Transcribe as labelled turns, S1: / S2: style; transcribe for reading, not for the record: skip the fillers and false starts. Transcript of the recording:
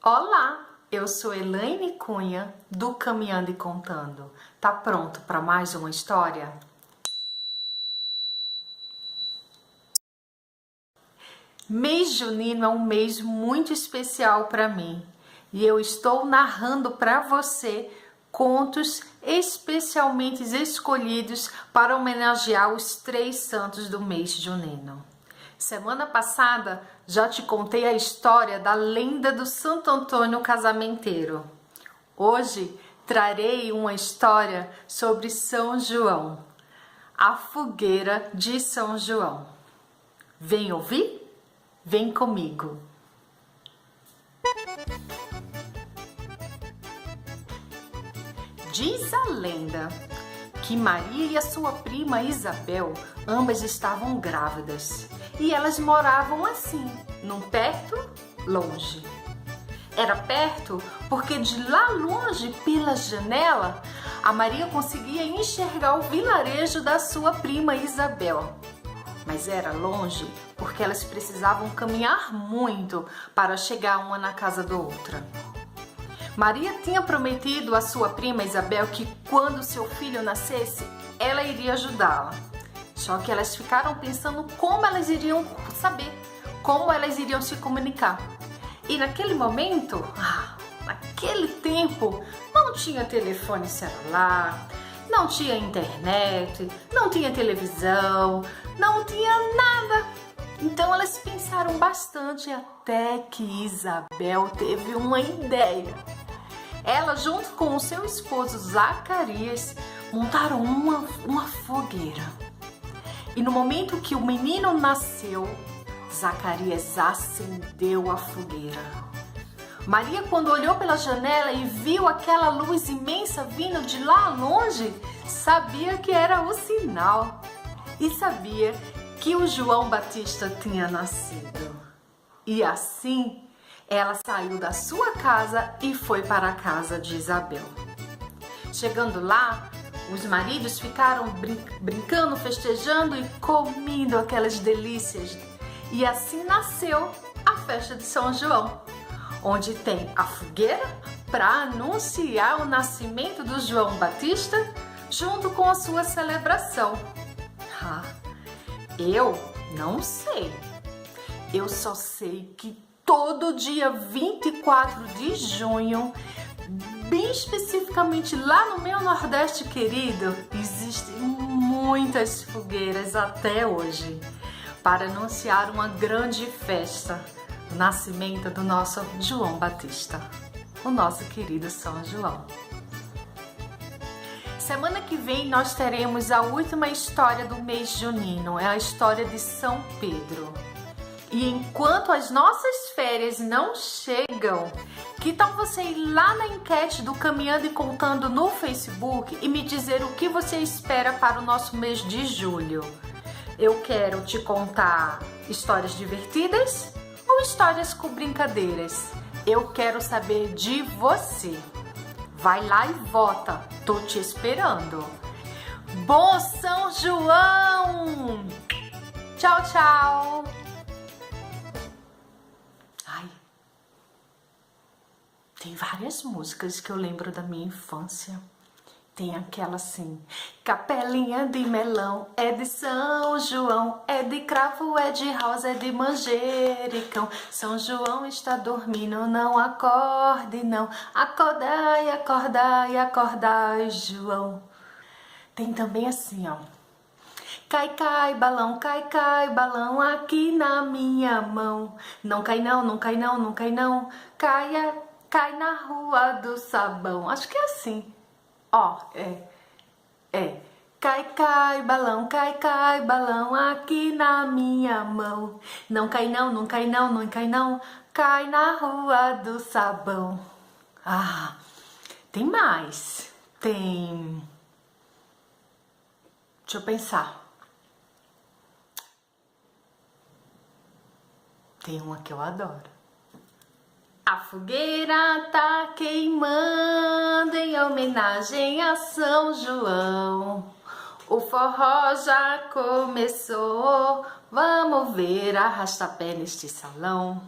S1: Olá, eu sou Elaine Cunha do Caminhando e Contando. Tá pronto para mais uma história? Mês junino é um mês muito especial para mim e eu estou narrando para você contos especialmente escolhidos para homenagear os 3 santos do mês junino. Semana passada já te contei a história da lenda do Santo Antônio Casamenteiro. Hoje trarei uma história sobre São João, a fogueira de São João. Vem ouvir? Vem comigo! Diz a lenda que Maria e a sua prima Isabel ambas estavam grávidas e elas moravam assim, num perto, longe. Era perto porque de lá longe, pela janela, a Maria conseguia enxergar o vilarejo da sua prima Isabel. Mas era longe porque elas precisavam caminhar muito para chegar uma na casa da outra. Maria tinha prometido à sua prima Isabel que quando seu filho nascesse, ela iria ajudá-la. Só que elas ficaram pensando como elas iriam saber, como elas iriam se comunicar. E naquele momento, naquele tempo, não tinha telefone celular, não tinha internet, não tinha televisão, não tinha nada. Então elas pensaram bastante até que Isabel teve uma ideia. Ela, junto com o seu esposo Zacarias, montaram uma fogueira. E no momento que o menino nasceu, Zacarias acendeu a fogueira. Maria, quando olhou pela janela e viu aquela luz imensa vindo de lá longe, sabia que era o sinal. E sabia que o João Batista tinha nascido. E assim, ela saiu da sua casa e foi para a casa de Isabel. Chegando lá, os maridos ficaram brincando, festejando e comendo aquelas delícias. E assim nasceu a festa de São João, onde tem a fogueira para anunciar o nascimento do João Batista junto com a sua celebração. Eu não sei. Eu só sei que todo dia 24 de junho, bem especificamente lá no meu Nordeste querido, existem muitas fogueiras até hoje para anunciar uma grande festa, o nascimento do nosso João Batista, o nosso querido São João. Semana que vem nós teremos a última história do mês junino, é a história de São Pedro. E enquanto as nossas férias não chegam, que tal você ir lá na enquete do Caminhando e Contando no Facebook e me dizer o que você espera para o nosso mês de julho? Eu quero te contar histórias divertidas ou histórias com brincadeiras? Eu quero saber de você. Vai lá e vota, tô te esperando. Bom São João! Tchau, tchau! Tem várias músicas que eu lembro da minha infância. Tem aquela assim: capelinha de melão, é de São João, é de cravo, é de rosa, é de manjericão. São João está dormindo, não acorde não. Acordai, acordai, acordai, João. Tem também assim, ó: cai, cai, balão aqui na minha mão. Não cai não, não cai não, não cai não. Cai na rua do sabão. Acho que é assim. Ó, cai, balão aqui na minha mão. Não cai não, não cai não, não cai não. Cai na rua do sabão. Tem mais. Tem... Deixa eu pensar. Tem uma que eu adoro. A fogueira tá queimando em homenagem a São João. O forró já começou, vamos ver arrasta-pé neste salão.